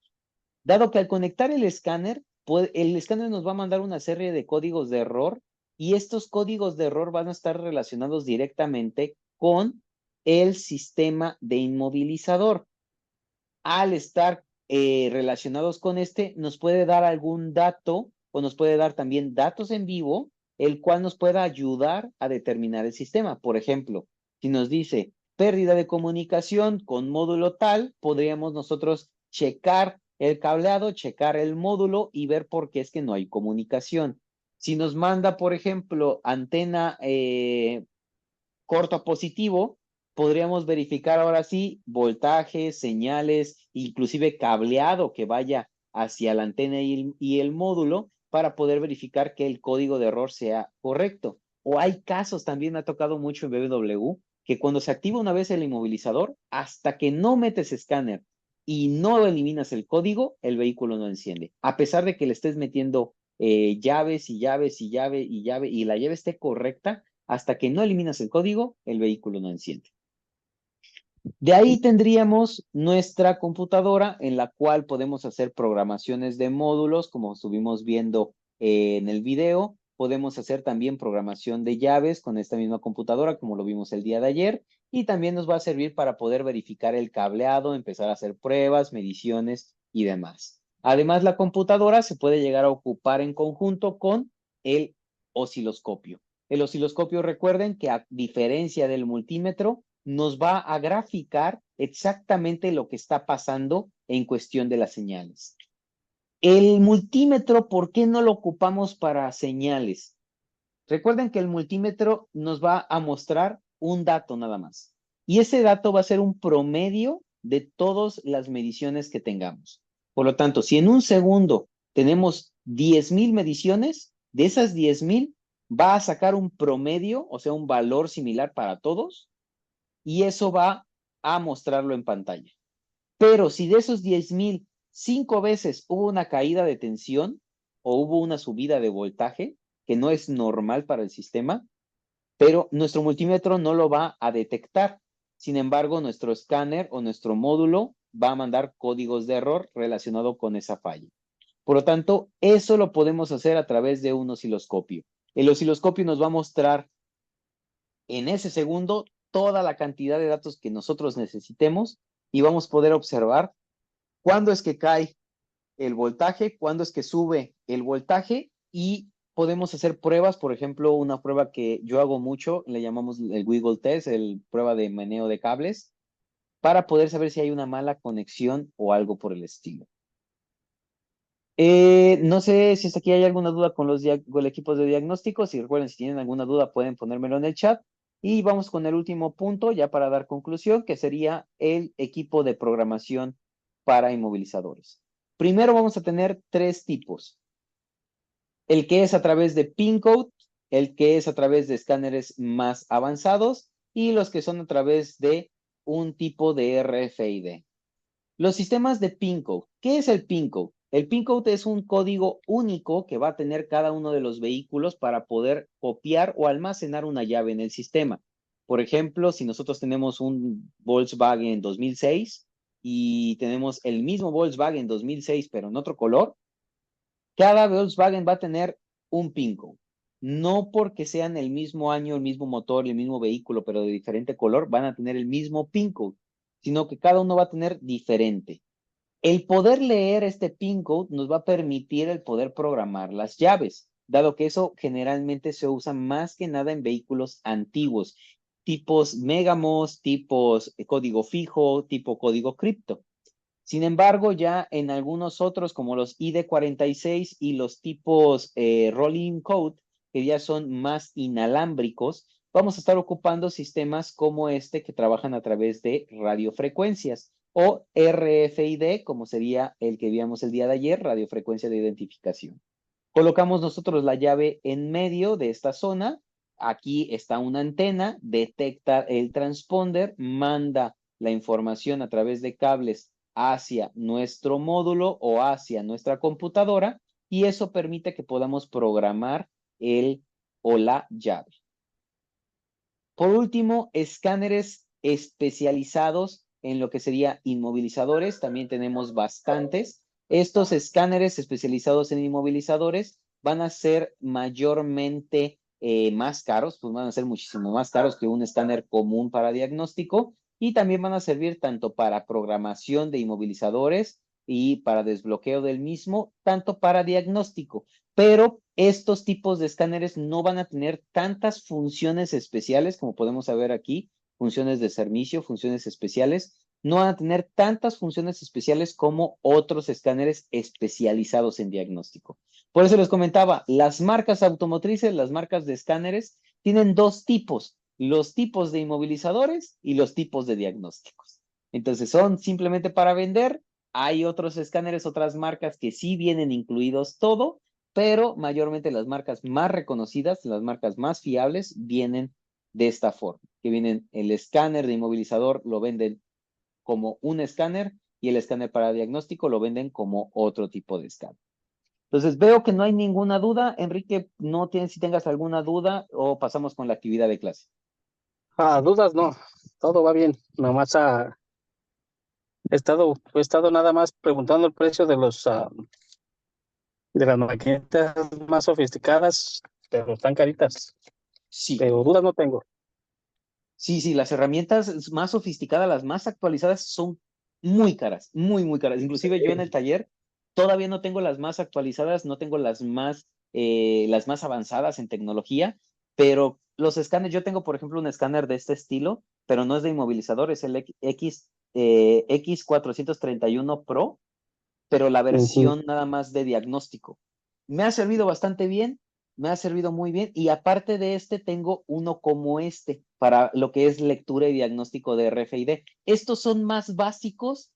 Dado que al conectar el escáner nos va a mandar una serie de códigos de error, y estos códigos de error van a estar relacionados directamente con el sistema de inmovilizador. Al estar relacionados con nos puede dar algún dato, o nos puede dar también datos en vivo, el cual nos pueda ayudar a determinar el sistema. Por ejemplo, si nos dice pérdida de comunicación con módulo tal, podríamos nosotros checar el cableado, checar el módulo y ver por qué es que no hay comunicación. Si nos manda, por ejemplo, antena corto a positivo, podríamos verificar ahora sí voltajes, señales, inclusive cableado que vaya hacia la antena y el módulo, para poder verificar que el código de error sea correcto. O hay casos, también me ha tocado mucho en BMW, que cuando se activa una vez el inmovilizador, hasta que no metes escáner y no eliminas el código, el vehículo no enciende. A pesar de que le estés metiendo llaves y llaves y llave y llave, y la llave esté correcta, hasta que no eliminas el código, el vehículo no enciende. De ahí tendríamos nuestra computadora, en la cual podemos hacer programaciones de módulos, como estuvimos viendo en el video. Podemos hacer también programación de llaves con esta misma computadora, como lo vimos el día de ayer. Y también nos va a servir para poder verificar el cableado, empezar a hacer pruebas, mediciones y demás. Además, la computadora se puede llegar a ocupar en conjunto con el osciloscopio. El osciloscopio, recuerden que a diferencia del multímetro, nos va a graficar exactamente lo que está pasando en cuestión de las señales. El multímetro, ¿por qué no lo ocupamos para señales? Recuerden que el multímetro nos va a mostrar un dato nada más. Y ese dato va a ser un promedio de todas las mediciones que tengamos. Por lo tanto, si en un segundo tenemos 10,000 mediciones, de esas 10,000 va a sacar un promedio, o sea, un valor similar para todos, y eso va a mostrarlo en pantalla. Pero si de esos 10,000, 5 veces hubo una caída de tensión o hubo una subida de voltaje, que no es normal para el sistema, pero nuestro multímetro no lo va a detectar. Sin embargo, nuestro escáner o nuestro módulo va a mandar códigos de error relacionado con esa falla. Por lo tanto, eso lo podemos hacer a través de un osciloscopio. El osciloscopio nos va a mostrar en ese segundo toda la cantidad de datos que nosotros necesitemos, y vamos a poder observar cuándo es que cae el voltaje, cuándo es que sube el voltaje, y podemos hacer pruebas. Por ejemplo, una prueba que yo hago mucho, le llamamos el wiggle test, el prueba de meneo de cables, para poder saber si hay una mala conexión o algo por el estilo. No sé si hasta aquí hay alguna duda con con el equipo de diagnóstico. Si recuerden, si tienen alguna duda, pueden ponérmelo en el chat. Y vamos con el último punto, ya para dar conclusión, que sería el equipo de programación para inmovilizadores. Primero vamos a tener 3 tipos. El que es a través de PIN code, el que es a través de escáneres más avanzados, y los que son a través de un tipo de RFID. Los sistemas de PIN code. ¿Qué es el PIN code? El PIN code es un código único que va a tener cada uno de los vehículos para poder copiar o almacenar una llave en el sistema. Por ejemplo, si nosotros tenemos un Volkswagen 2006, y tenemos el mismo Volkswagen 2006, pero en otro color, cada Volkswagen va a tener un pin code. No porque sean el mismo año, el mismo motor, el mismo vehículo, pero de diferente color, van a tener el mismo pin code, sino que cada uno va a tener diferente. El poder leer este pin code nos va a permitir el poder programar las llaves, dado que eso generalmente se usa más que nada en vehículos antiguos, tipos Megamos, tipos código fijo, tipo código cripto. Sin embargo, ya en algunos otros, como los ID46 y los tipos Rolling Code, que ya son más inalámbricos, vamos a estar ocupando sistemas como este que trabajan a través de radiofrecuencias o RFID, como sería el que vimos el día de ayer, radiofrecuencia de identificación. Colocamos nosotros la llave en medio de esta zona. Aquí está una antena, detecta el transponder, manda la información a través de cables hacia nuestro módulo o hacia nuestra computadora y eso permite que podamos programar el o la llave. Por último, escáneres especializados en lo que sería inmovilizadores. También tenemos bastantes. Estos escáneres especializados en inmovilizadores van a ser mayormente más caros, pues van a ser muchísimo más caros que un escáner común para diagnóstico y también van a servir tanto para programación de inmovilizadores y para desbloqueo del mismo, tanto para diagnóstico. Pero estos tipos de escáneres no van a tener tantas funciones especiales como podemos saber aquí, funciones de servicio, funciones especiales, no van a tener tantas funciones especiales como otros escáneres especializados en diagnóstico. Por eso les comentaba, las marcas automotrices, las marcas de escáneres, tienen dos tipos, los tipos de inmovilizadores y los tipos de diagnósticos. Entonces son simplemente para vender. Hay otros escáneres, otras marcas que sí vienen incluidos todo, pero mayormente las marcas más reconocidas, las marcas más fiables, vienen de esta forma, que vienen el escáner de inmovilizador, lo venden como un escáner y el escáner para diagnóstico lo venden como otro tipo de escáner. Entonces veo que no hay ninguna duda. Enrique, no tienes, si tengas alguna duda o pasamos con la actividad de clase. Dudas no, todo va bien. Nomás he estado nada más preguntando el precio de de las maquinitas más sofisticadas, pero están caritas. Sí, Pero dudas no tengo. sí, las herramientas más sofisticadas, las más actualizadas son muy caras, muy caras. Inclusive yo en el taller todavía no tengo las más actualizadas, no tengo las más avanzadas en tecnología, pero los escáneres, yo tengo por ejemplo un escáner de este estilo, pero no es de inmovilizador, es el X431 Pro, pero la Ujú. versión nada más de diagnóstico. Me ha servido bastante bien, me ha servido muy bien y aparte de este tengo uno como este para lo que es lectura y diagnóstico de RFID. Estos son más básicos,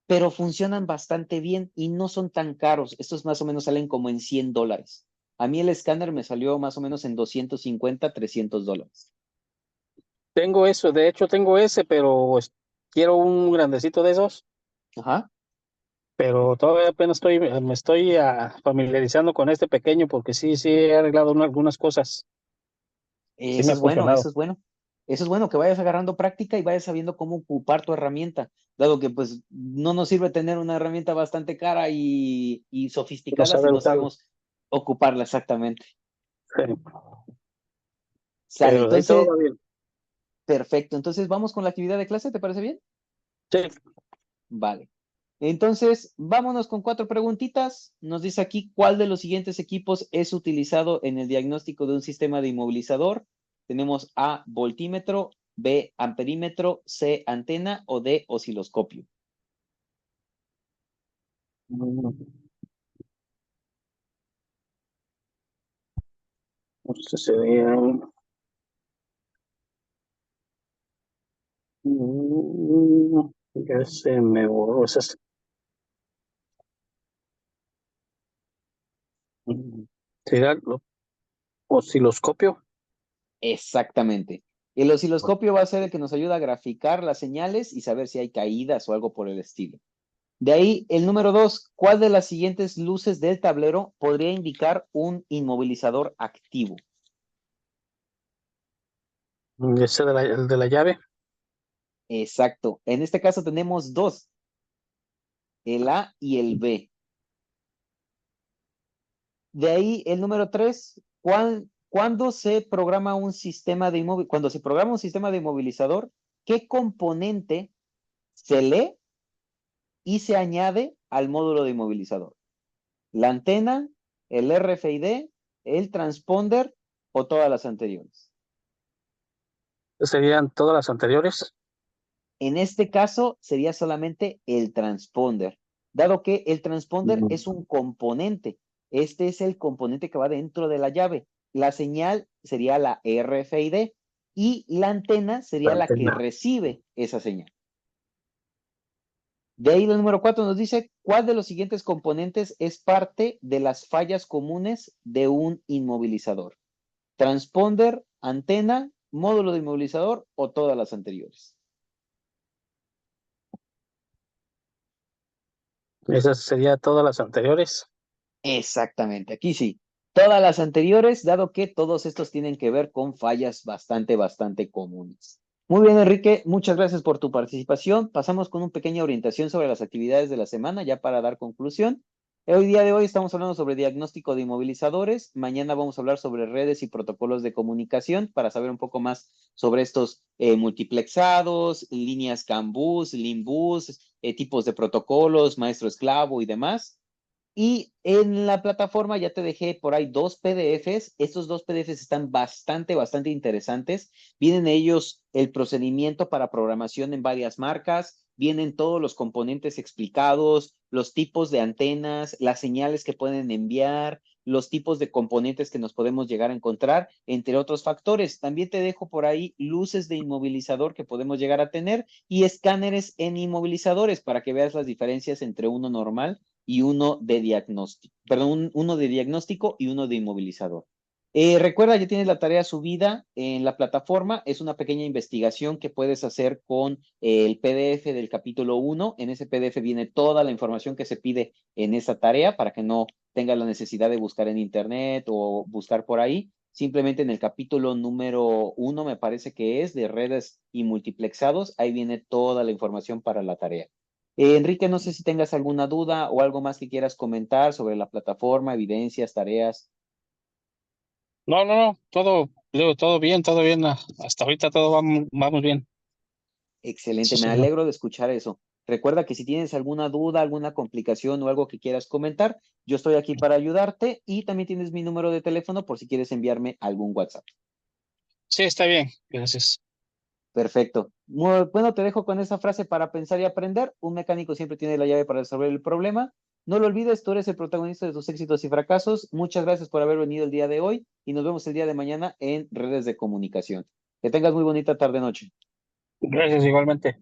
pero funcionan bastante bien y no son tan caros. Estos más o menos salen como en $100. A mí el escáner me salió más o menos en 250, $300. Tengo eso, de hecho tengo ese, pero quiero un grandecito de esos, Ajá. pero todavía apenas me estoy familiarizando con este pequeño porque sí he arreglado algunas cosas. Sí Eso me ha es bueno, funcionado. eso es bueno. Eso es bueno, que vayas agarrando práctica y vayas sabiendo cómo ocupar tu herramienta, dado que pues no nos sirve tener una herramienta bastante cara y No sofisticada si sabe no usarlo. sabemos ocuparla exactamente. Sí. Sale, Pero de ahí todo entonces, va bien. perfecto. Entonces, vamos con la actividad de clase, ¿te parece bien? Sí. Vale. Entonces, vámonos con 4 preguntitas. Nos dice aquí, ¿cuál de los siguientes equipos es utilizado en el diagnóstico de un sistema de inmovilizador? Tenemos A, voltímetro, B, amperímetro, C, antena o D, osciloscopio. Esto sería. Ya se me borró esas. ¿Será el osciloscopio? Exactamente. El osciloscopio va a ser el que nos ayuda a graficar las señales y saber si hay caídas o algo por el estilo. De ahí, el número 2, ¿cuál de las siguientes luces del tablero podría indicar un inmovilizador activo? Ese el de la llave. Exacto. En este caso tenemos dos. el A y el B. De ahí el número 3, ¿cuándo se programa un sistema de cuando se programa un sistema de inmovilizador, qué componente se lee y se añade al módulo de inmovilizador? ¿La antena, el RFID, el transponder o todas las anteriores? Serían todas las anteriores. En este caso sería solamente el transponder, dado que el transponder es un componente. Este es el componente que va dentro de la llave. La señal sería la RFID y la antena sería la que recibe esa señal. De ahí el número 4 nos dice, ¿cuál de los siguientes componentes es parte de las fallas comunes de un inmovilizador? Transponder, antena, módulo de inmovilizador o todas las anteriores. Esas serían todas las anteriores. Exactamente, aquí sí. Todas las anteriores, dado que todos estos tienen que ver con fallas bastante comunes. Muy bien, Enrique, muchas gracias por tu participación. Pasamos con una pequeña orientación sobre las actividades de la semana, ya para dar conclusión. Hoy día de hoy estamos hablando sobre diagnóstico de inmovilizadores. Mañana vamos a hablar sobre redes y protocolos de comunicación para saber un poco más sobre estos multiplexados, líneas CAN-bus, LIN-bus, tipos de protocolos, maestro esclavo y demás. Y en la plataforma ya te dejé por ahí 2 PDFs. Estos 2 PDFs están bastante interesantes. Vienen ellos el procedimiento para programación en varias marcas. Vienen todos los componentes explicados, los tipos de antenas, las señales que pueden enviar, los tipos de componentes que nos podemos llegar a encontrar, entre otros factores. También te dejo por ahí luces de inmovilizador que podemos llegar a tener y escáneres en inmovilizadores para que veas las diferencias entre uno normal y uno de diagnóstico, perdón, uno de diagnóstico y uno de inmovilizador. Recuerda, ya tienes la tarea subida en la plataforma, es una pequeña investigación que puedes hacer con el PDF del capítulo 1. En ese PDF viene toda la información que se pide en esa tarea para que no tengas la necesidad de buscar en internet o buscar por ahí. Simplemente en el capítulo número 1, me parece que es, de redes y multiplexados, ahí viene toda la información para la tarea. Enrique, no sé si tengas alguna duda o algo más que quieras comentar sobre la plataforma, evidencias, tareas. No, todo, Leo, todo bien. Hasta ahorita todo vamos bien. Excelente, Sí, me señor. alegro de escuchar eso. Recuerda que si tienes alguna duda, alguna complicación o algo que quieras comentar, yo estoy aquí para ayudarte y también tienes mi número de teléfono por si quieres enviarme algún WhatsApp. Sí, está bien. Gracias. Perfecto. Muy, bueno, te dejo con esa frase para pensar y aprender. Un mecánico siempre tiene la llave para resolver el problema. No lo olvides, tú eres el protagonista de tus éxitos y fracasos. Muchas gracias por haber venido el día de hoy y nos vemos el día de mañana en redes de comunicación. Que tengas muy bonita tarde-noche. Gracias igualmente.